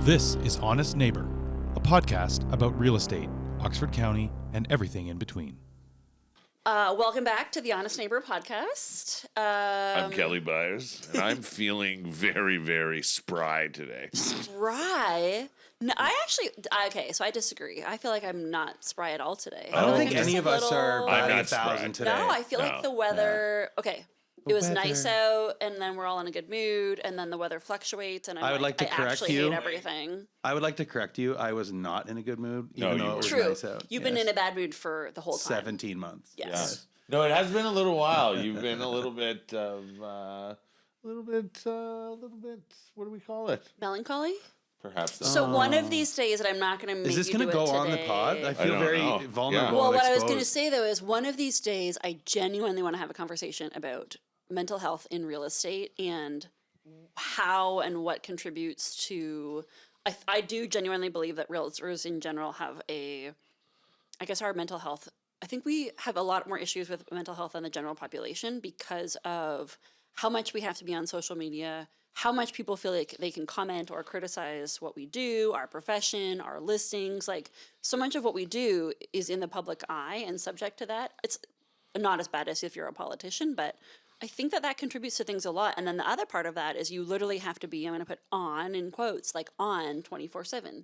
This is Honest Neighbour, a podcast about real estate, Oxford County, and everything in between. Welcome back to the Honest Neighbor podcast. I'm Kelly Byers, and I'm feeling very, very spry today. Spry? No, so I disagree. I feel like I'm not spry at all today. I don't think I'm just any a of us are little- batting I'm a not spry. thousand today. No, I feel like the weather. Okay, it was weather. nice out, and then we're all in a good mood, and then the weather fluctuates, and I would like to correct actually you. hate everything. I would like to correct you. I was not in a good mood, No, even you though it was True. nice out. You've been in a bad mood for the whole time. 17 months. Yes. No, it has been a little while. You've been a little bit what do we call it? Melancholy? Perhaps. So one of these days that I'm not going to make Is this going to go on the pod? I feel don't very know. vulnerable. Well, and what I was exposed. going to say, though, is one of these days, I genuinely want to have a conversation about mental health in real estate and how and what contributes to. I do genuinely believe that realtors in general have our mental health. I think we have a lot more issues with mental health than the general population because of how much we have to be on social media, how much people feel like they can comment or criticize what we do, our profession, our listings. Like, so much of what we do is in the public eye and subject to that. It's not as bad as if you're a politician, but I think that contributes to things a lot. And then the other part of that is you literally have to be, I'm going to put on in quotes, like on 24/7.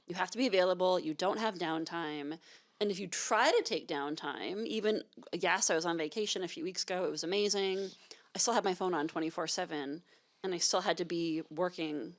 You have to be available. You don't have downtime. And if you try to take downtime, I was on vacation a few weeks ago. It was amazing. I still had my phone on 24/7, and I still had to be working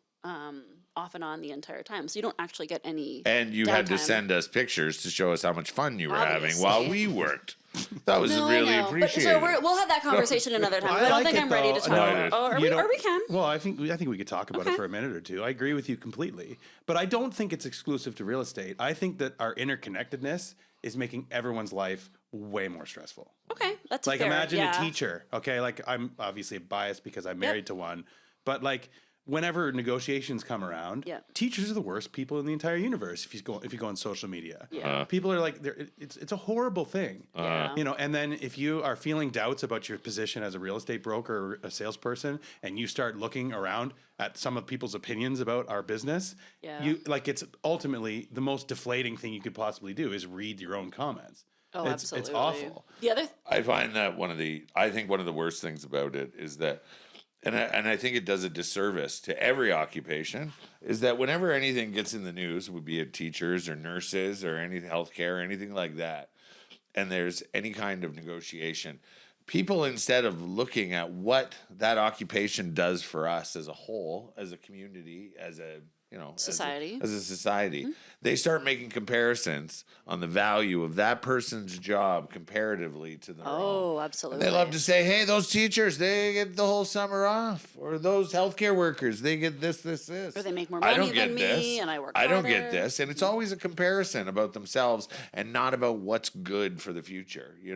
off and on the entire time. So you don't actually get any And you had to downtime. send us pictures to show us how much fun you were having Obviously. while we worked. That was No, really I know. appreciated. So we'll have that conversation another time. I I don't like think it, I'm ready to though. talk No, about it. Or we can. Well, I think we could talk about it for a minute or two. I agree with you completely, but I don't think it's exclusive to real estate. I think that our interconnectedness is making everyone's life way more stressful. Okay, that's Like fair. imagine yeah. a teacher. Okay, like I'm obviously biased because I'm married to one, but like whenever negotiations come around, Yeah. teachers are the worst people in the entire universe. If you go on social media, Yeah. people are like, it's a horrible thing. Yeah. You know, and then if you are feeling doubts about your position as a real estate broker or a salesperson, and you start looking around at some of people's opinions about our business, Yeah. it's ultimately the most deflating thing you could possibly do is read your own comments. Oh, It's absolutely. awful. The other I find that one of the worst things about it is that, and I think it does a disservice to every occupation, is that whenever anything gets in the news, would be it teachers or nurses or any healthcare or anything like that, and there's any kind of negotiation, people, instead of looking at what that occupation does for us as a whole, as a community, as a Society. as a society, they start making comparisons on the value of that person's job comparatively to their own. Oh, absolutely. They love to say, hey, those teachers, they get the whole summer off. Or those healthcare workers, they get this. Or they make more I money don't get than this. me, and I work I don't get harder. this. And it's always a comparison about themselves and not about what's good for the future. When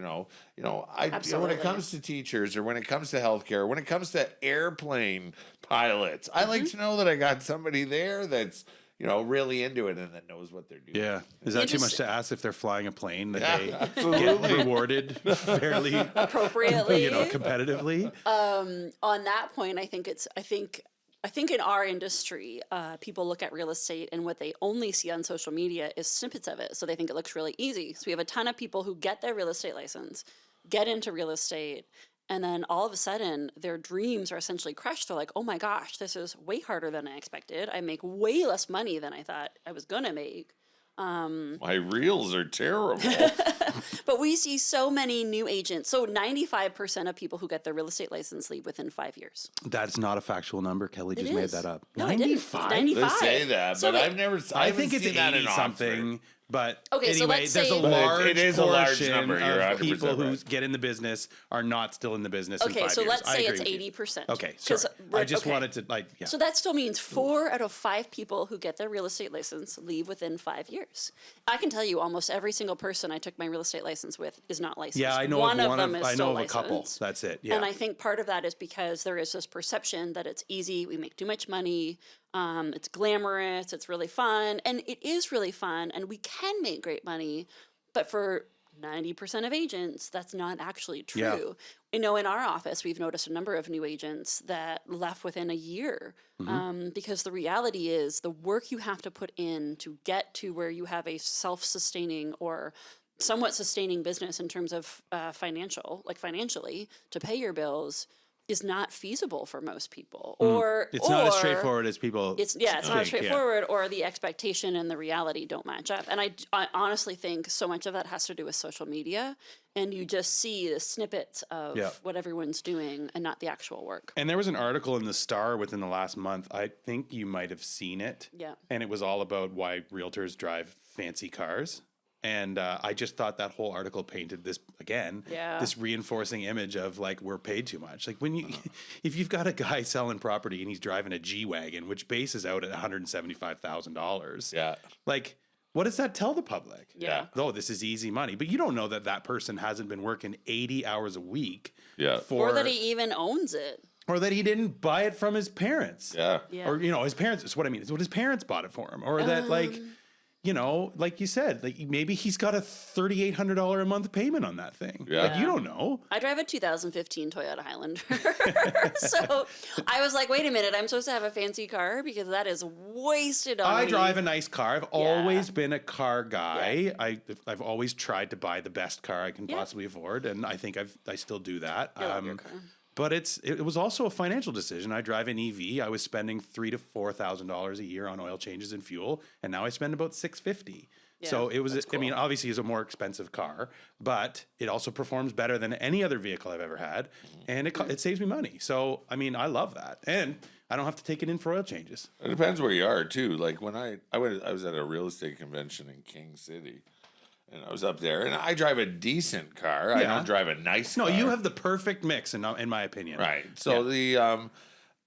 it Absolutely. comes to teachers or when it comes to healthcare, when it comes to airplane pilots, I like to know that I got somebody there that's really into it and that knows what they're doing. Yeah. Is that too much to ask if they're flying a plane that they get rewarded fairly Appropriately. competitively? On that point, I think in our industry, people look at real estate and what they only see on social media is snippets of it. So they think it looks really easy. So we have a ton of people who get their real estate license, get into real estate, and then all of a sudden their dreams are essentially crushed. They're like, oh my gosh, this is way harder than I expected. I make way less money than I thought I was going to make. My reels are terrible. But we see so many new agents. So 95% of people who get their real estate license leave within 5 years. That's not a factual number. Kelly just It made is. that up. No, I didn't. It's 95. They say that, So but wait, I I think it's seen that in 80 Oxford. something. But Okay, so anyway, let's there's say- a But large it is a large portion number. You're of 100% people who right. get in the business are not still in the business in 5 Okay, years. so let's I say agree it's with you. 80%. Okay, 'Cause sorry. we're- I just okay. wanted to yeah. So that still means 4 out of 5 people who get their real estate license leave within 5 years. I can tell you almost every single person I took my real estate license with is not licensed. Yeah, I know one of of them is I still know of a couple. licensed. That's it. Yeah. And I think part of that is because there is this perception that it's easy, we make too much money, it's glamorous, it's really fun, and it is really fun, and we can make great money, but for 90% of agents, that's not actually true. in our office, we've noticed a number of new agents that left within a year because the reality is the work you have to put in to get to where you have a self-sustaining or somewhat sustaining business in terms of financially to pay your bills is not feasible for most people. Or It's not as straightforward as people. it's not think, straightforward, or the expectation and the reality don't match up. And I honestly think so much of that has to do with social media, and you just see the snippets of what everyone's doing and not the actual work. And there was an article in the Star within the last month. I think you might have seen it. Yeah. And it was all about why realtors drive fancy cars. And I just thought that whole article painted this this reinforcing image of like we're paid too much. Like when you, if you've got a guy selling property and he's driving a G-Wagon, which bases out at $175,000. Yeah. Like, what does that tell the public? Yeah. Oh, this is easy money, but you don't know that person hasn't been working 80 hours a week. Yeah. Or that he even owns it. Or that he didn't buy it from his parents. Yeah. Yeah. Or his parents. That's what I mean. It's what his parents bought it for him. Or that like you said, like maybe he's got a $3,800 a month payment on that thing. Yeah. Like you don't know. I drive a 2015 Toyota Highlander. So I was like, wait a minute, I'm supposed to have a fancy car because that is wasted on me. I drive a nice car. I've always been a car guy. Yeah. I've always tried to buy the best car I can possibly afford, and I think I still do that. I love your car. But it was also a financial decision. I drive an EV. I was spending $3,000 to $4,000 a year on oil changes and fuel, and now I spend about $650. Yeah, so it was. that's I mean, cool. obviously, it's a more expensive car, but it also performs better than any other vehicle I've ever had, and it saves me money. So I mean, I love that, and I don't have to take it in for oil changes. It depends where you are too. Like when I was at a real estate convention in King City, and I was up there, and I drive a decent car. I don't drive a nice car. No, you have the perfect mix, in my opinion. Right. So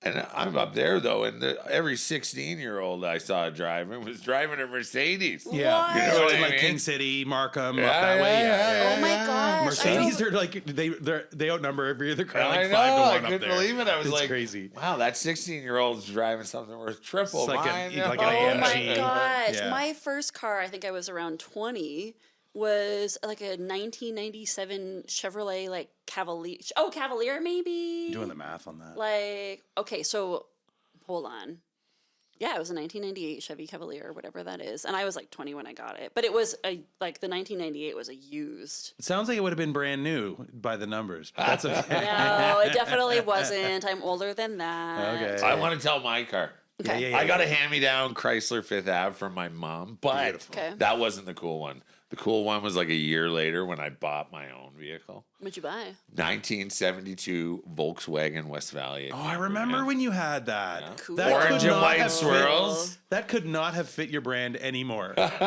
and I'm up there though, and every 16-year-old I saw driving was driving a Mercedes. Yeah, What? you know what what I like mean? King City, Markham, Yeah, up that way. yeah. Oh my gosh. Mercedes are like they outnumber every other car. I Like know. 5 to 1 I up couldn't there. believe it. I was It's like, crazy. wow, that 16-year-old's driving something worth triple It's like mine. like Oh an my AMG. gosh. Yeah. My first car, I think I was around 20, was like a 1997 Chevrolet like Cavalier. Oh, Cavalier maybe? Doing the math on that. Like, okay, so hold on. Yeah, it was a 1998 Chevy Cavalier or whatever that is. And I was like 20 when I got it. But it was the 1998 was a used. It sounds like it would have been brand new by the numbers. But that's okay. No, it definitely wasn't. I'm older than that. Okay. I want to tell my car. Okay. Yeah. I got a hand-me-down Chrysler Fifth Ave from my mom, but Beautiful. Okay. that wasn't the cool one. The cool one was like a year later when I bought my own vehicle. What'd you buy? 1972 Volkswagen Westphalia. Oh, I remember when you had that. Cool. That Orange could and not white have swirls. fit- That could not have fit your brand anymore at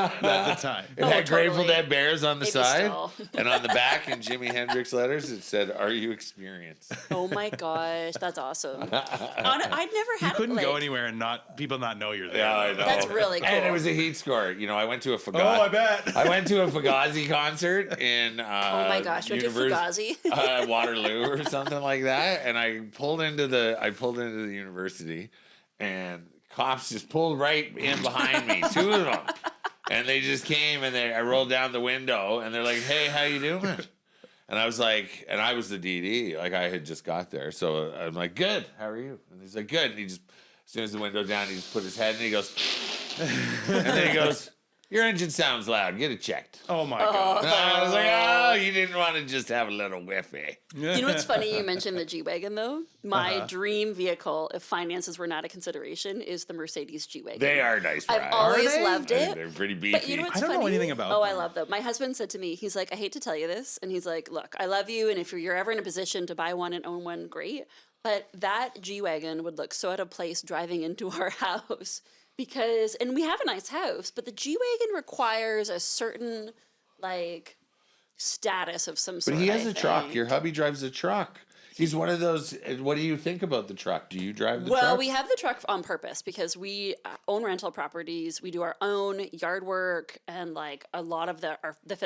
the time. It had Grateful totally. Dead bears on the Maybe side, still. and on the back in Jimi Hendrix letters it said, "Are you experienced?" Oh my gosh, that's awesome. I'd never You had couldn't like, go anywhere and people not know you're there. Yeah, I know. That's really cool. And it was a heat score. You know, I went to a Fugazi. Oh, I bet. I went to a Fugazi concert in Oh my gosh, you went to Fugazi? Waterloo or something like that, and I pulled into the university, and cops just pulled right in behind me, 2 of them, and they just came and I rolled down the window and they're like, "Hey, how you doing?" And I was like, and I was the DD, like I had just got there, so I'm like, "Good, how are you?" And he's like, "Good," and he just, as soon as the window down, he just put his head and he goes, and then he goes, "Your engine sounds loud. Get it checked." Oh my god. And I was like, "Oh, you didn't want to just have a little whiffy." You know what's funny? You mentioned the G-Wagon, though. My dream vehicle, if finances were not a consideration, is the Mercedes G-Wagon. They are nice I've rides. always they? loved it. They're pretty beefy. But you know what's I don't know funny? anything about Oh, I them. love them. My husband said to me, he's like, I hate to tell you this. And he's like, look, I love you. And if you're ever in a position to buy one and own one, great. But that G-Wagon would look so out of place driving into our house because, and we have a nice house, but the G-Wagon requires a certain, like, status of some sort. But he has I a truck. think. Your hubby drives a truck. He's one of those. What do you think about the truck? Do you drive the truck? Well, we have the truck on purpose because we own rental properties. We do our own yard work and like a lot of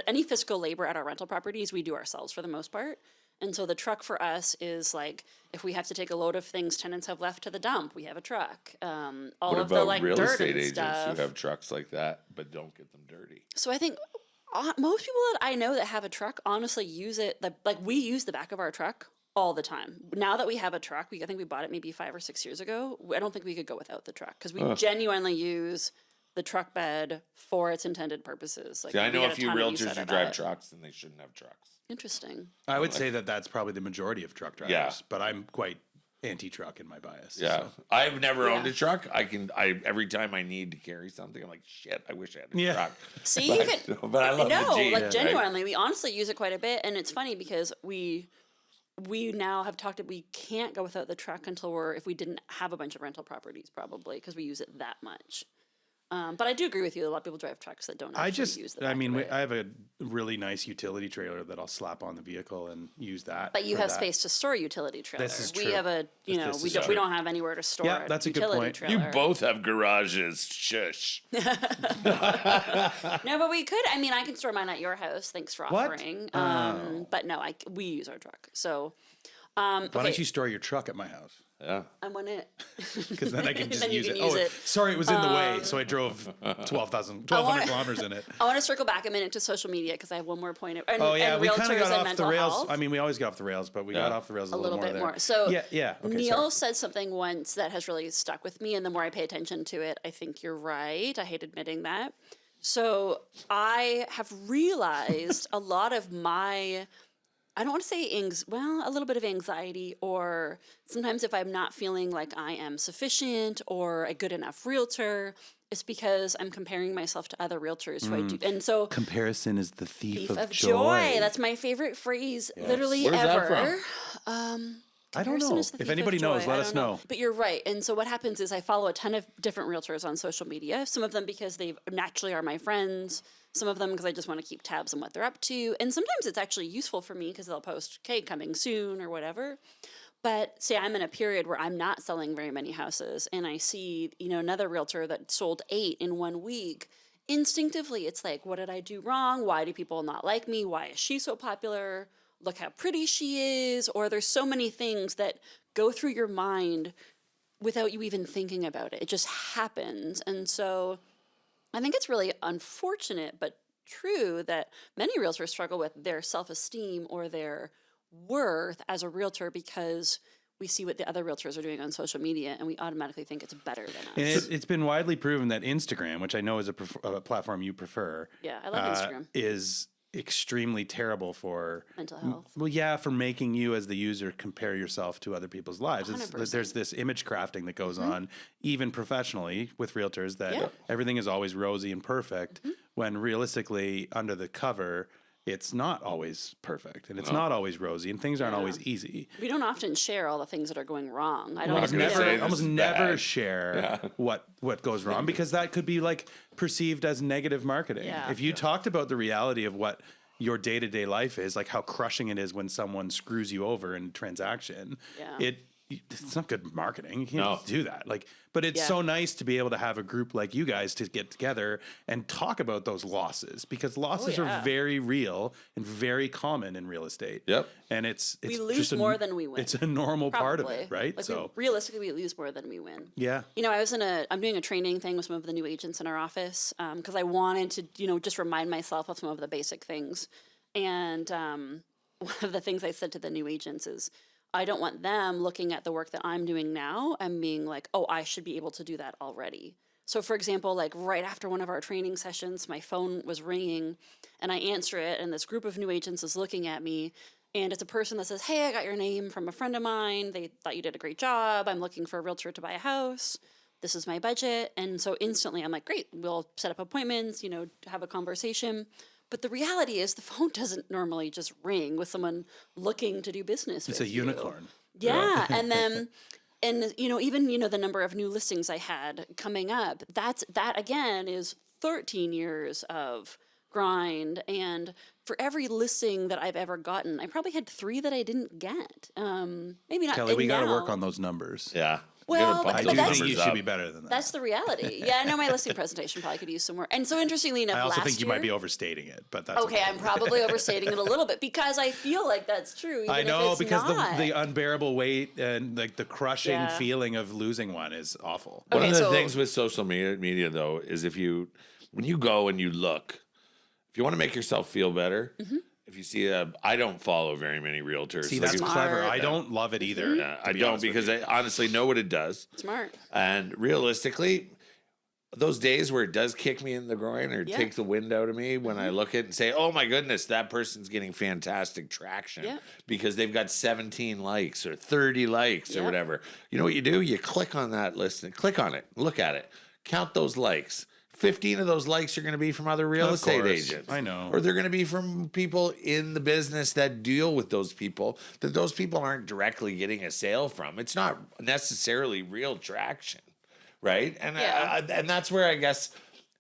any physical labor at our rental properties, we do ourselves for the most part. And so the truck for us is like if we have to take a load of things tenants have left to the dump, we have a truck. All what of the about like real dirt estate and agents stuff. who have trucks like that but don't get them dirty? So I think most people that I know that have a truck honestly use it. Like we use the back of our truck all the time. Now that we have a truck, I think we bought it maybe 5 or 6 years ago. I don't think we could go without the truck because we genuinely use the truck bed for its intended purposes. Like, See, I know a few realtors who drive trucks and they shouldn't have trucks. Interesting. I would say that that's probably the majority of truck drivers, but I'm quite anti-truck in my bias. Yeah. So. I've never owned a truck. Every time I need to carry something, I'm like, shit, I wish I had a truck. See, but I love the Jeep. Like genuinely, we honestly use it quite a bit. And it's funny because we now have talked that we can't go without the truck until if we didn't have a bunch of rental properties probably because we use it that much. But I do agree with you. A lot of people drive trucks that don't actually use the back of it. I have a really nice utility trailer that I'll slap on the vehicle and use that. But you have space to store utility trailer. This is true. We have we don't have anywhere to store that's a good point. trailer. You both have garages. Shush. No, but we could. I mean, I can store mine at your house. Thanks for offering. But no, we use our truck. So why don't you store your truck at my house? Yeah. I want it. Because then I can just use it. It. Sorry, it was in the way, so I drove 1,200 kilometers in it. I want to circle back a minute to social media because I have one more point. And, we kind of got off the rails. Health. I mean, we always get off the rails, but we got off the rails a little bit more. So Okay, Neil said something once that has really stuck with me, and the more I pay attention to it, I think you're right. I hate admitting that. So I have realized a lot of my... I don't want to say a little bit of anxiety, or sometimes if I'm not feeling like I am sufficient or a good enough realtor, it's because I'm comparing myself to other realtors who I do. And so comparison is the thief of joy. That's my favorite phrase, literally Where's ever. That from? I don't know. If anybody knows, let us know. But you're right. And so what happens is I follow a ton of different realtors on social media, some of them because they naturally are my friends, some of them because I just want to keep tabs on what they're up to. And sometimes it's actually useful for me because they'll post, okay, coming soon or whatever. But say I'm in a period where I'm not selling very many houses and I see, another realtor that sold 8 in 1 week. Instinctively, it's like, what did I do wrong? Why do people not like me? Why is she so popular? Look how pretty she is. Or there's so many things that go through your mind without you even thinking about it. It just happens. And so I think it's really unfortunate but true that many realtors struggle with their self-esteem or their worth as a realtor because we see what the other realtors are doing on social media and we automatically think it's better than us. And it's been widely proven that Instagram, which I know is a platform you prefer, I love Instagram, is extremely terrible for mental health. For making you as the user compare yourself to other people's lives. There's this image crafting that goes on, even professionally with realtors, that everything is always rosy and perfect, when realistically under the cover, it's not always perfect and it's not always rosy and things aren't always easy. We don't often share all the things that are going wrong. I almost never share what goes wrong because that could be like perceived as negative marketing. Yeah. If you talked about the reality of what your day-to-day life is, like how crushing it is when someone screws you over in a transaction, it's not good marketing. You can't do that. But it's so nice to be able to have a group like you guys to get together and talk about those losses because losses are very real and very common in real estate. Yep. And it's we lose more than we win. It's a normal part of it, right? Realistically, we lose more than we win. Yeah. I'm doing a training thing with some of the new agents in our office because I wanted to, just remind myself of some of the basic things. And one of the things I said to the new agents is, I don't want them looking at the work that I'm doing now and being like, oh, I should be able to do that already. So for example, like right after one of our training sessions, my phone was ringing and I answer it and this group of new agents is looking at me and it's a person that says, hey, I got your name from a friend of mine. They thought you did a great job. I'm looking for a realtor to buy a house. This is my budget. And so instantly I'm like, great, we'll set up appointments, have a conversation. But the reality is the phone doesn't normally just ring with someone looking to do business with you. It's a unicorn. Yeah. And then, even, the number of new listings I had coming up, that again is 13 years of grind. And for every listing that I've ever gotten, I probably had 3 that I didn't get. Maybe not. Kelly, we got to work on those numbers. Yeah. Well, I do think you should be better than that. That's the reality. Yeah, I know my listing presentation probably could use some more. And so interestingly enough, I also think you might be overstating it, but that's okay. I'm probably overstating it a little bit because I feel like that's true. Even I know if it's because not. the unbearable weight and like the crushing feeling of losing one is awful. One of the things with social media though is when you go and you look, if you want to make yourself feel better, if you see I don't follow very many realtors. See, Like, that's Smart. clever. I don't love it either. yeah, I don't because I honestly know what it does. Smart. And realistically, those days where it does kick me in the groin or Yeah. take the wind out of me when I look at it and say, oh my goodness, that person's getting fantastic traction Yeah. because they've got 17 likes or 30 likes or Yeah. whatever. You know what you do? You click on that list and click on it, look at it, count those likes. 15 of those likes are going to be from other real Of estate course. agents. I know. Or they're going to be from people in the business that deal with those people that those people aren't directly getting a sale from. It's not necessarily real traction. Right. And Yeah. and that's where I guess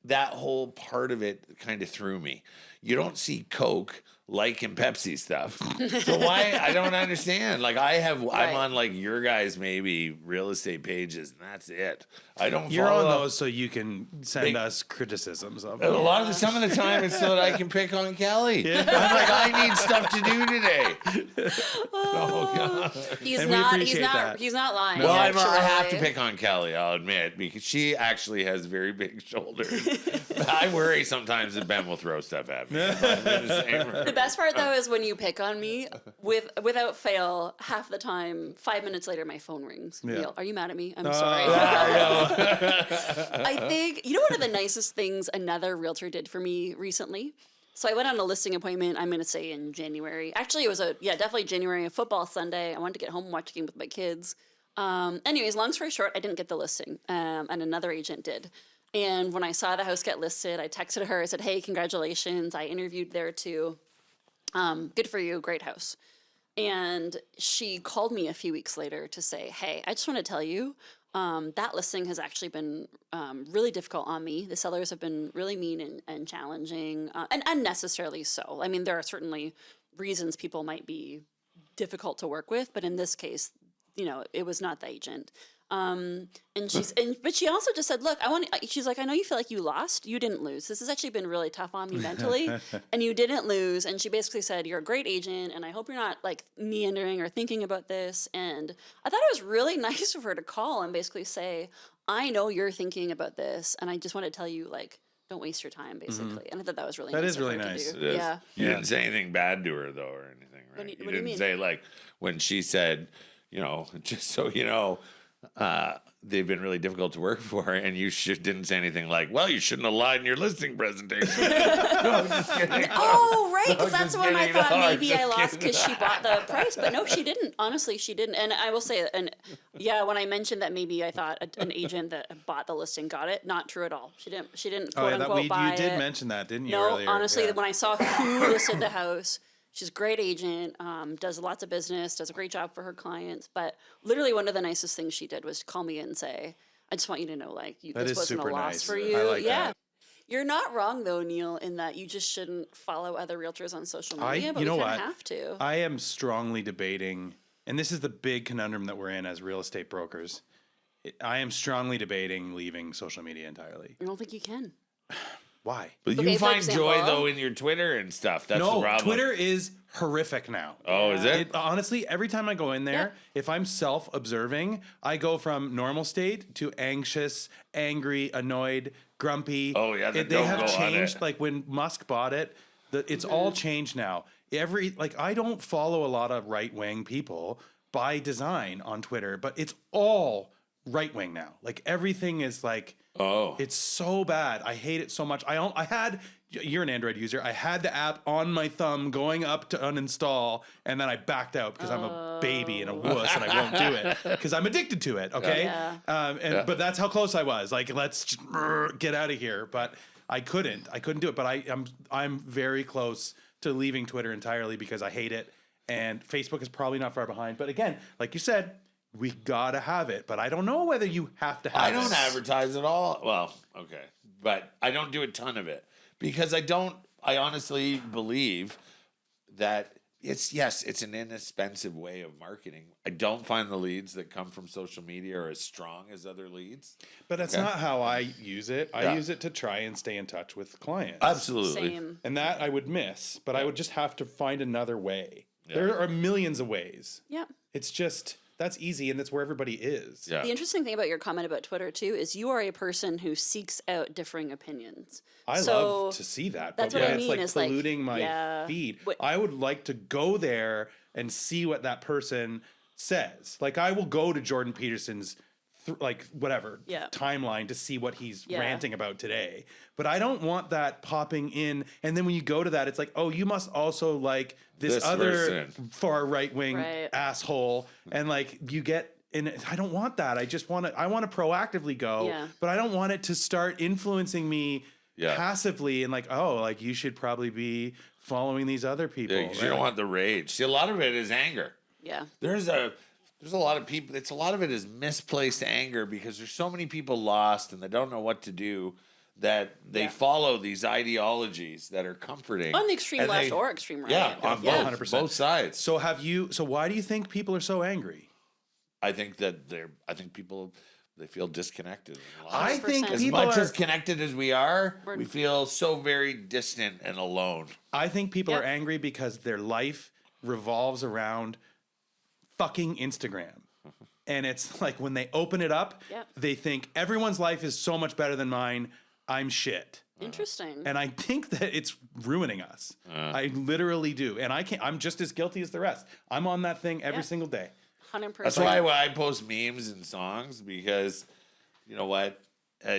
that whole part of it kind of threw me. You don't see Coke liking Pepsi stuff. So why? I don't understand. Like I'm Right. on like your guys' maybe real estate pages and that's it. I don't You're follow on those so you can send us criticisms of a them. lot of some of the time it's so that I can pick on Kelly. I'm like, I need stuff to do today. Oh God. He's And we not. appreciate that. He's not lying. Well, I have to actually. pick on Kelly, I'll admit, because she actually has very big shoulders. I worry sometimes that Ben will throw stuff at me. The best part though is when you pick on me, without fail, half the time, 5 minutes later, my phone rings. Yeah. Neil, are you mad at me? I'm sorry. I think one of the nicest things another realtor did for me recently. So I went on a listing appointment. I'm going to say in January. Actually, it was definitely January, a football Sunday. I wanted to get home and watch a game with my kids. Anyways, long story short, I didn't get the listing, and another agent did. And when I saw the house get listed, I texted her. I said, "Hey, congratulations! I interviewed there too. Good for you. Great house." And she called me a few weeks later to say, "Hey, I just want to tell you that listing has actually been really difficult on me. The sellers have been really mean and challenging, and unnecessarily so. I mean, there are certainly reasons people might be difficult to work with, but in this case, it was not the agent." But she also just said, "Look, she's like, I know you feel like you lost. You didn't lose. This has actually been really tough on me mentally, and you didn't lose." And she basically said, "You're a great agent, and I hope you're not like meandering or thinking about this." And I thought it was really nice of her to call and basically say, "I know you're thinking about this, and I just want to tell you, like, don't waste your time," basically. And I thought that was really That nice. is really of her nice. To It do. is. Yeah. You didn't say anything bad to her, though, or anything, right? What do you didn't mean? say, like, when she said, just so you know, they've been really difficult to work for, and you didn't say anything like, "Well, you shouldn't have lied in your listing presentation." No, I'm just kidding. Oh, right, because I'm that's just when I kidding. thought No, I'm maybe I just lost kidding. because she bought the price. But no, she didn't. Honestly, she didn't. And I will say, when I mentioned that maybe I thought an agent that bought the listing got it, not true at all. She didn't Oh, quote yeah, unquote buy you did it. mention that, didn't you? No, earlier? honestly, Yeah. when I saw who listed the house, she's a great agent, does lots of business, does a great job for her clients. But literally, one of the nicest things she did was call me and say, "I just want you to know, like, That this is wasn't a super loss nice. for you." I like yeah. that. You're not wrong though, Neil, in that you just shouldn't follow other realtors on social media, but you know we what? kind of have to. I am strongly debating, and this is the big conundrum that we're in as real estate brokers. I am strongly debating leaving social media entirely. I don't think you can. Why? But Okay, you for find example- joy, though, in your Twitter and stuff. That's the No, problem. Twitter is horrific now. Oh, is it? Honestly, every time I go in there, if I'm self-observing, I go from normal state to anxious, angry, annoyed, grumpy. Oh, yeah, They don't have go on changed. it. Like when Musk bought it, it's all changed now. I don't follow a lot of right-wing people by design on Twitter, but it's all right-wing now. Like everything is like, Oh. it's so bad. I hate it so much. You're an Android user. I had the app on my thumb going up to uninstall, and then I backed out because I'm a baby and a wuss and I won't do it because I'm addicted to it. Okay. Yeah. But that's how close I was. Like, let's just, get out of here. But I couldn't do it. But I'm very close to leaving Twitter entirely because I hate it. And Facebook is probably not far behind. But again, like you said, we gotta have it. But I don't know whether you have to have it. I don't advertise at all. Well, okay. But I don't do a ton of it because I honestly believe that it's an inexpensive way of marketing. I don't find the leads that come from social media are as strong as other leads. But that's not how I use it. I Yeah. use it to try and stay in touch with clients. Absolutely. Same. And that I would miss, but I would just have to find another way. There are millions of ways. Yeah. It's just That's easy, and that's where everybody is. Yeah. The interesting thing about your comment about Twitter too is you are a person who seeks out differing opinions. I love to see that. That's but what when I mean. it's like polluting my feed, I would like to go there and see what that person says. Like I will go to Jordan Peterson's timeline to see what he's ranting about today. But I don't want that popping in. And then when you go to that, it's like, oh, you must also like this other person. Far right wing asshole. And like you get. And I don't want that. I want to proactively go, but I don't want it to start influencing me passively and like, oh, like you should probably be following these other people. Yeah, you don't want the rage. See, a lot of it is anger. Yeah. There's a lot of people. A lot of it is misplaced anger because there's so many people lost and they don't know what to do that they follow these ideologies that are comforting on the extreme left or extreme right. Yeah, on both, 100%. Both sides. So why do you think people are so angry? I think people they feel disconnected. I think as much as connected as we are, we feel so very distant and alone. I think people are angry because their life revolves around fucking Instagram. And it's like when they open it up, they think everyone's life is so much better than mine. I'm shit. Interesting. And I think that it's ruining us. I literally do. And I'm just as guilty as the rest. I'm on that thing every single day. 100%. That's why I post memes and songs because, you know what?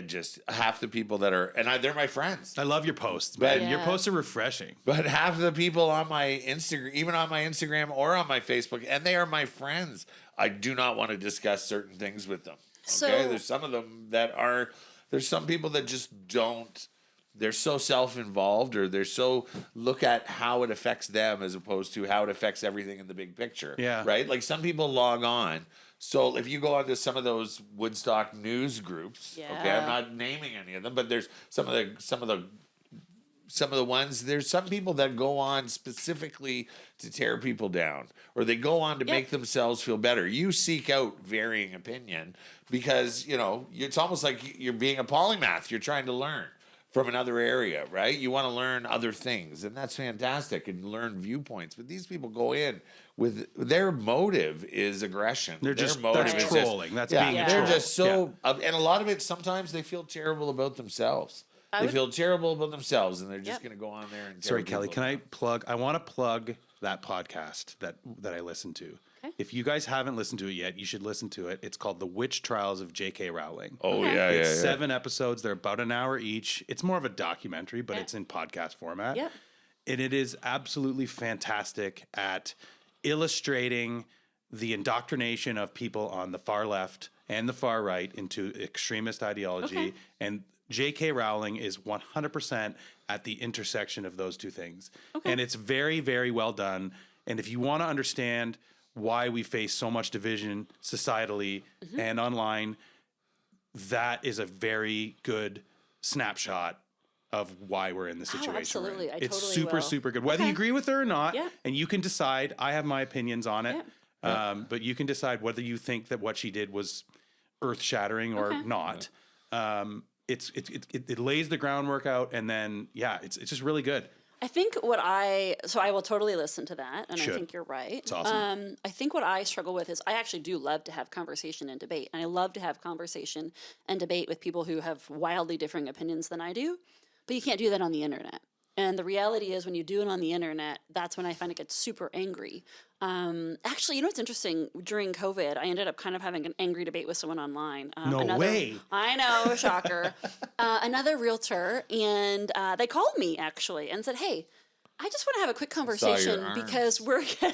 Just half the people that are, and they're my friends. I love your posts, man. Your posts are refreshing. But half the people on my Instagram, even on my Instagram or on my Facebook, and they are my friends, I do not want to discuss certain things with them. Okay, there's some of them that are. There's some people that just don't. They're so self-involved, or they're so look at how it affects them as opposed to how it affects everything in the big picture. Yeah. Right. Like some people log on. So if you go onto some of those Woodstock news groups, okay, I'm not naming any of them, but there's some of the ones. There's some people that go on specifically to tear people down, or they go on to make themselves feel better. You seek out varying opinion because it's almost like you're being a polymath. You're trying to learn from another area, right? You want to learn other things, and that's fantastic, and learn viewpoints. But these people go in with their motive is aggression. That's trolling. That's being a troll. They're just so, and a lot of it, sometimes they feel terrible about themselves. Feel terrible about themselves, and they're just going to go on there and. Sorry, Kelly, can I plug? I want to plug that podcast that I listen to. Okay. If you guys haven't listened to it yet, you should listen to it. It's called The Witch Trials of J.K. Rowling. Oh, It's 7 episodes. They're about an hour each. It's more of a documentary, but it's in podcast format. Yep. And it is absolutely fantastic at illustrating the indoctrination of people on the far left and the far right into extremist ideology. Okay. And J.K. Rowling is 100% at the intersection of those two things. Okay. And it's very, very well done. And if you want to understand why we face so much division societally and online, that is a very good snapshot of why we're in the situation. Absolutely. It's super good. Whether you agree with her or not, and you can decide. I have my opinions on it, but you can decide whether you think that what she did was earth-shattering or not. It lays the groundwork out, and then it's just really good. I think I will totally listen to that, and I think you're right. It's awesome. I think what I struggle with is I actually do love to have conversation and debate, and I love to have conversation and debate with people who have wildly differing opinions than I do, but you can't do that on the internet. And the reality is when you do it on the internet, that's when I find it gets super angry. Actually, what's interesting? During COVID, I ended up kind of having an angry debate with someone online. No way. I know, shocker. Another realtor, and they called me actually and said, hey, I just want to have a quick conversation because we're getting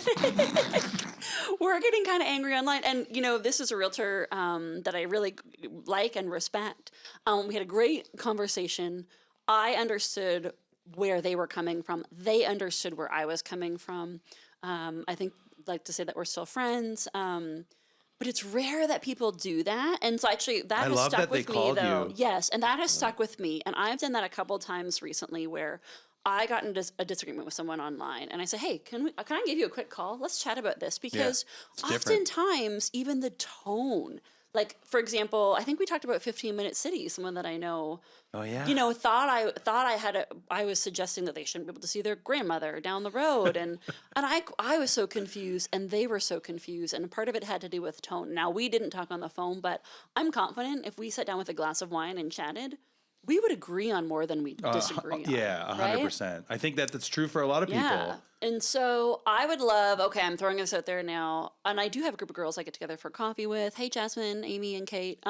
kind of angry online. And, this is a realtor that I really like and respect. We had a great conversation. I understood where they were coming from. They understood where I was coming from. I think like to say that we're still friends. But it's rare that people do that. And so actually that has stuck with me though. Yes. And that has stuck with me. And I've done that a couple times recently where I got into a disagreement with someone online and I said, hey, can I give you a quick call? Let's chat about this. Because oftentimes even the tone, Like, for example, I think we talked about 15-minute cities. Someone that I know, Oh yeah. thought I was suggesting that they shouldn't be able to see their grandmother down the road, and I was so confused, and they were so confused, and part of it had to do with tone. Now, we didn't talk on the phone, but I'm confident if we sat down with a glass of wine and chatted, we would agree on more than we disagree on. Yeah, 100%. I think that's true for a lot of people. Yeah. And so I would love, okay, I'm throwing this out there now, and I do have a group of girls I get together for coffee with. Hey, Jasmine, Amy, and Kate.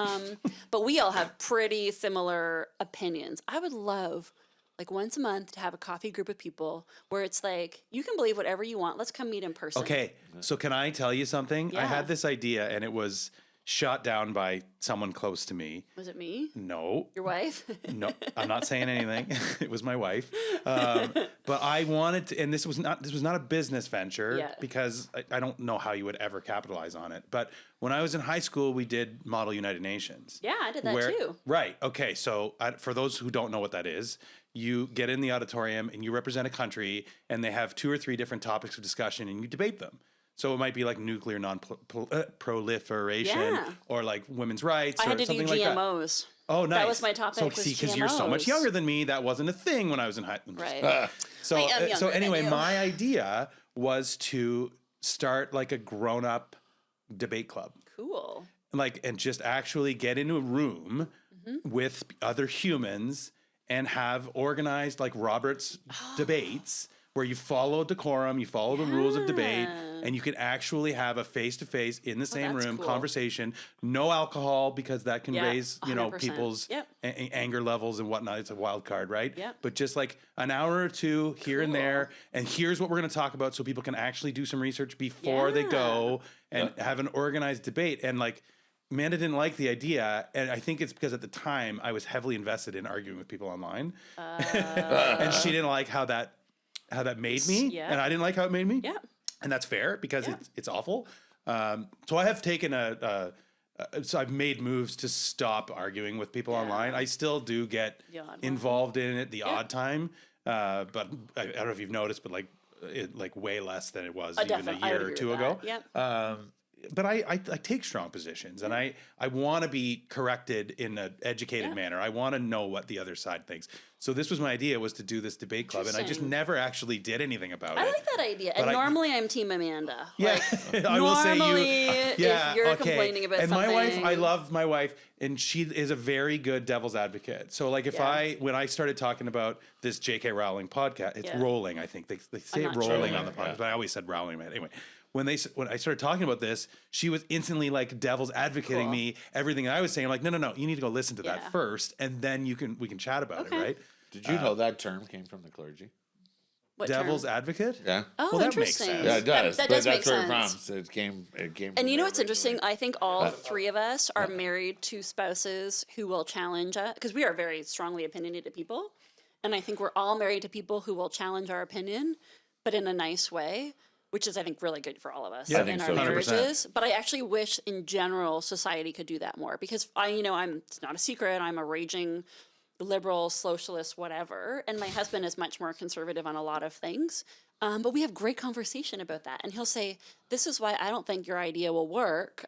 But we all have pretty similar opinions. I would love, like, once a month to have a coffee group of people where it's like, you can believe whatever you want. Let's come meet in person. Okay, so can I tell you something? I Yeah. had this idea, and it was shot down by someone close to me. Was it me? No. Your wife? No, I'm not saying anything. It was my wife. But I wanted to, and this was not a business venture because I don't know how you would ever capitalize on it. But when I was in high school, we did Model United Nations. Yeah, I did that too. Right. Okay. So for those who don't know what that is, you get in the auditorium and you represent a country, and they have 2 or 3 different topics of discussion, and you debate them. So it might be like nuclear non-proliferation or like women's rights I or had to something do like that. GMOs. Oh, nice. That was my topic. So see, because you're so much younger than me, that wasn't a thing when I was in high school. Right. So I am younger so anyway, than you. my idea was to start like a grown-up debate club. Cool. And just actually get into a room with other humans and have organized like Robert's debates where you follow decorum, you follow the rules of debate, and you can actually have a face-to-face in the same that's room cool. conversation. No alcohol, because that can raise, 100%. people's anger levels and whatnot. It's a wild card, right? Yep. But just like an hour or two here and there, and here's what we're going to talk about so people can actually do some research before they go and have an organized debate. And like, Amanda didn't like the idea, and I think it's because at the time I was heavily invested in arguing with people online, and she didn't like how that made me, and I didn't like how it made me. Yeah. And that's fair because it's awful. So I have taken so I've made moves to stop arguing with people online. I still do get involved in it the odd time, but I don't know if you've noticed, but like way less than it was even a year or two ago. But I take strong positions, and I want to be corrected in an educated manner. I want to know what the other side thinks. So this was my idea, was to do this debate club, and I just never actually did anything about it. I like that idea. And normally I'm Team Amanda. Yeah, I will say you. If you're complaining about something. And my wife, I love my wife, and she is a very good devil's advocate. So like when I started talking about this J.K. Rowling podcast, it's Rowling, I think. They say it Rowling on the podcast, but I always said Rowling. Anyway. When I started talking about this, she was instantly like devil's advocating me everything I was saying. I'm like, no, you need to go listen to that first, and then we can chat about it, right? Did you know that term came from the clergy? What Devil's term? advocate? Yeah. Oh, Well, that makes interesting. sense. Yeah, it does. That but does make that's where it sense. from. It came. And you know what's interesting? I think all 3 of us are married to spouses who will challenge us, because we are very strongly opinionated people. And I think we're all married to people who will challenge our opinion, but in a nice way, which is, I think, really good for all of us in our marriages. But I actually wish, in general, society could do that more, because it's not a secret, I'm a raging liberal, socialist, whatever, and my husband is much more conservative on a lot of things. But we have great conversation about that, and he'll say, "This is why I don't think your idea will work."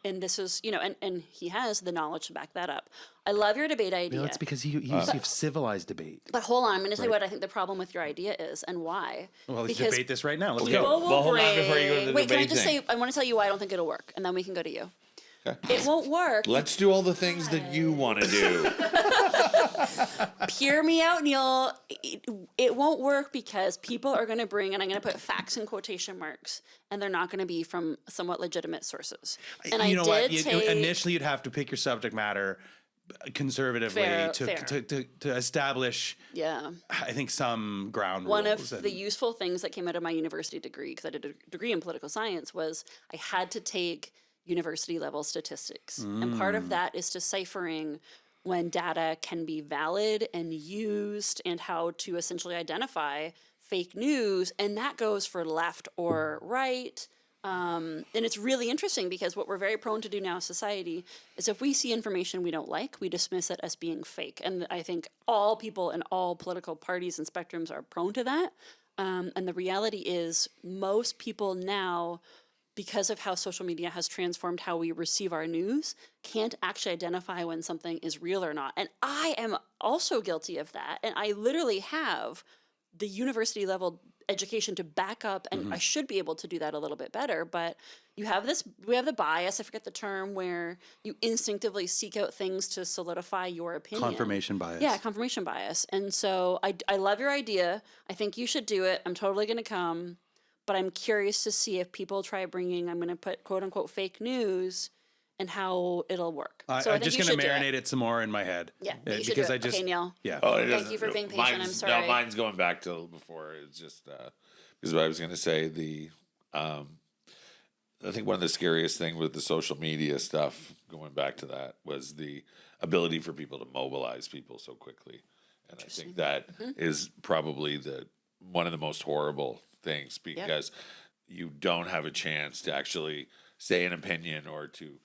And this is, and he has the knowledge to back that up. I love your debate idea. No, it's because you've civilized debate. But hold on, I'm going to tell you what I think the problem with your idea is and why. Well, let's debate this right now. Let's People go. will Well, hold on bring... before you go to the Wait, can I debate just thing. say, I want to tell you why I don't think it'll work, and then we can go to you. It won't work. Let's do all the things that you want to do. Hear me out, Neil. It won't work because people are going to bring, and I'm going to put facts in quotation marks, and they're not going to be from somewhat legitimate sources. And Initially, you'd have to pick your subject matter conservatively to establish, I think, some ground rules. One of the useful things that came out of my university degree, because I did a degree in political science, was I had to take university level statistics. And part of that is deciphering when data can be valid and used, and how to essentially identify fake news. And that goes for left or right. And it's really interesting because what we're very prone to do now as society is if we see information we don't like, we dismiss it as being fake. And I think all people in all political parties and spectrums are prone to that. And the reality is most people now, because of how social media has transformed how we receive our news, can't actually identify when something is real or not. And I am also guilty of that. And I literally have the university level education to back up, and I should be able to do that a little bit better. But we have the bias, I forget the term, where you instinctively seek out things to solidify your opinion. Confirmation bias. Yeah, confirmation bias. And so I love your idea. I think you should do it. I'm totally going to come. But I'm curious to see if people try bringing, I'm going to put quote unquote fake news, and how it'll work. So I'm just going to marinate it some more in my head. Yeah, because I just, okay, Neil. Yeah. Oh, thank you for being patient. I'm sorry. No, mine's going back to before. It's just because I was going to say I think one of the scariest things with the social media stuff, going back to that, was the ability for people to mobilize people so quickly, and I think that is probably one of the most horrible things, because you don't have a chance to actually say an opinion or to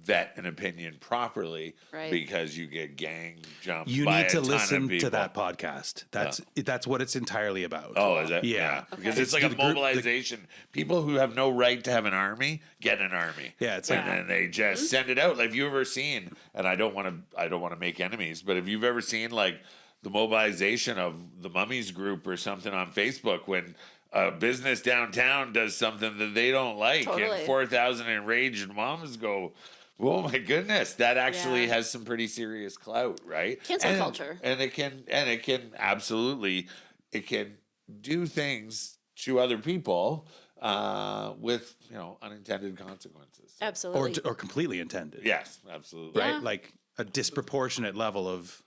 vet an opinion properly, because you get gang jumped. You by need to a ton listen of people. to that podcast. That's what it's entirely about. Oh, is it? Yeah. Okay. Because it's like a mobilization. People who have no right to have an army get an army. Yeah, it's and then they just send it out. Like, have you ever seen? And I don't want to make enemies, but if you've ever seen like the mobilization of the Mummies group or something on Facebook, when a business downtown does something that they don't like, and 4,000 enraged moms go, oh my goodness, that actually has some pretty serious clout, right? Cancel culture. And it can absolutely, it can do things to other people with, unintended consequences. Absolutely. Or completely intended. Yes, absolutely. Right? Like a disproportionate level of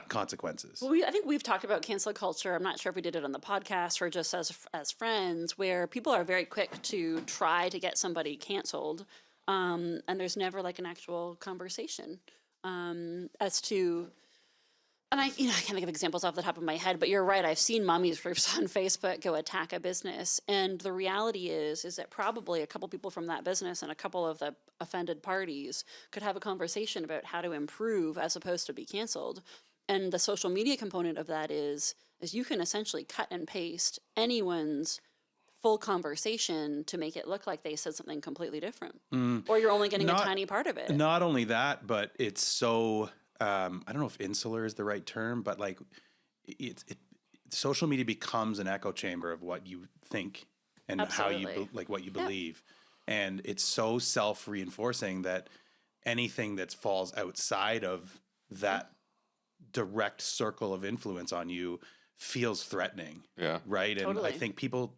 consequences. Well, I think we've talked about cancel culture. I'm not sure if we did it on the podcast or just as friends, where people are very quick to try to get somebody canceled, and there's never like an actual conversation as to. And I can't think of examples off the top of my head, but you're right. I've seen mummies groups on Facebook go attack a business, and the reality is that probably a couple people from that business and a couple of the offended parties could have a conversation about how to improve as opposed to be canceled. And the social media component of that is you can essentially cut and paste anyone's full conversation to make it look like they said something completely different, or you're only getting a tiny part of it. Not only that, but it's so. I don't know if insular is the right term, but like social media becomes an echo chamber of what you think and how you what you believe. And it's so self-reinforcing that anything that falls outside of that direct circle of influence on you feels threatening. Yeah. Right. And I think people,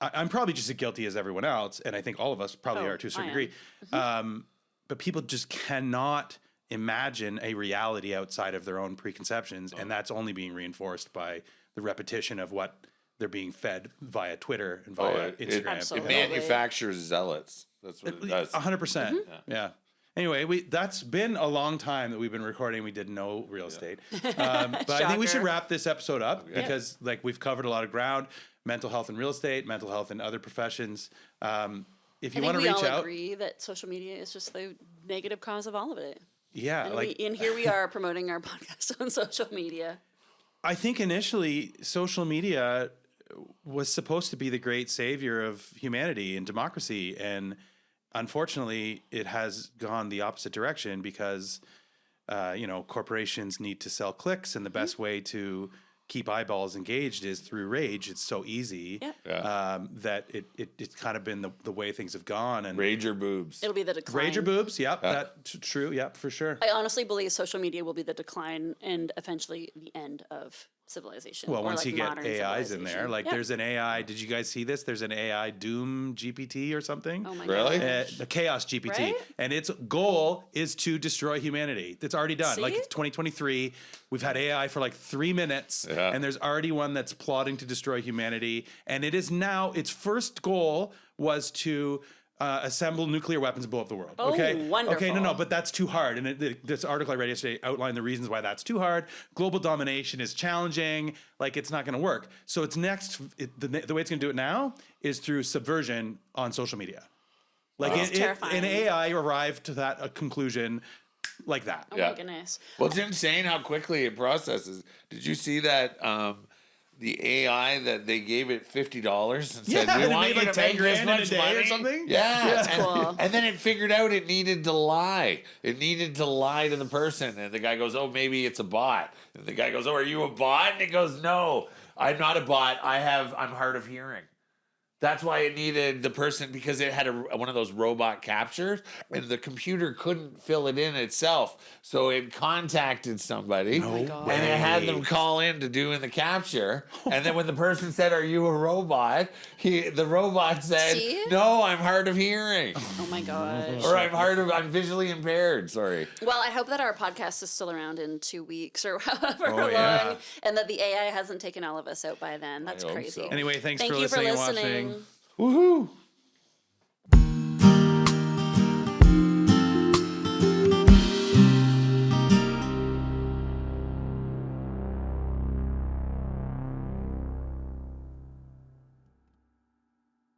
I'm probably just as guilty as everyone else. And I think all of us probably are to a certain degree. But people just cannot imagine a reality outside of their own preconceptions, and that's only being reinforced by the repetition of what they're being fed via Twitter and via Instagram. It manufactures zealots. That's what it does. 100%. Yeah. Anyway, that's been a long time that we've been recording. We did no real estate, but I think we should wrap this episode up because we've covered a lot of ground: mental health and real estate, mental health and other professions. If you want to reach out, we all agree that social media is just the negative cause of all of it. Yeah, and here we are promoting our podcast on social media. I think initially social media was supposed to be the great savior of humanity and democracy, and unfortunately, it has gone the opposite direction because corporations need to sell clicks, and the best way to keep eyeballs engaged is through rage. It's so easy that it's kind of been the way things have gone. And Rager boobs. It'll be the decline. Rager boobs. Yep, that's true. Yep, for sure. I honestly believe social media will be the decline and eventually the end of civilization. Well, once you get AIs in there, there's an AI. Did you guys see this? There's an AI Doom GPT or something. Oh my really? The Chaos GPT, right? And its goal is to destroy humanity. It's already done. See? Like it's 2023. We've had AI for like 3 minutes, and there's already one that's plotting to destroy humanity. And it is now its first goal was to assemble nuclear weapons and blow up the world. Oh, okay, wonderful. Okay, no, but that's too hard. And this article I read yesterday outlined the reasons why that's too hard. Global domination is challenging. Like it's not going to work. So it's the way it's going to do it now is through subversion on social media. Like an AI arrived to that conclusion like that. Oh my goodness. Well, it's insane how quickly it processes. Did you see that the AI that they gave it $50 and said, Yeah, "We and it want made you like to 10 make this grand in a much day or money." something? Yeah, That's cool. And then it figured out it needed to lie. It needed to lie to the person, and the guy goes, "Oh, maybe it's a bot." And the guy goes, "Oh, are you a bot?" And it goes, "No, I'm not a bot. I'm hard of hearing." That's why it needed the person, because it had one of those robot captures, and the computer couldn't fill it in itself. So it contacted somebody, Oh my God. and it had them call in to do in the capture. And then when the person said, "Are you a robot?" the robot said, See? "No, I'm hard of hearing." Oh my gosh. Or I'm visually impaired. Sorry. Well, I hope that our podcast is still around in 2 weeks or however Oh, long, yeah. and that the AI hasn't taken all of us out by then. That's hope crazy. so. Anyway, thanks Thank for you for listening and listening. watching. Woohoo!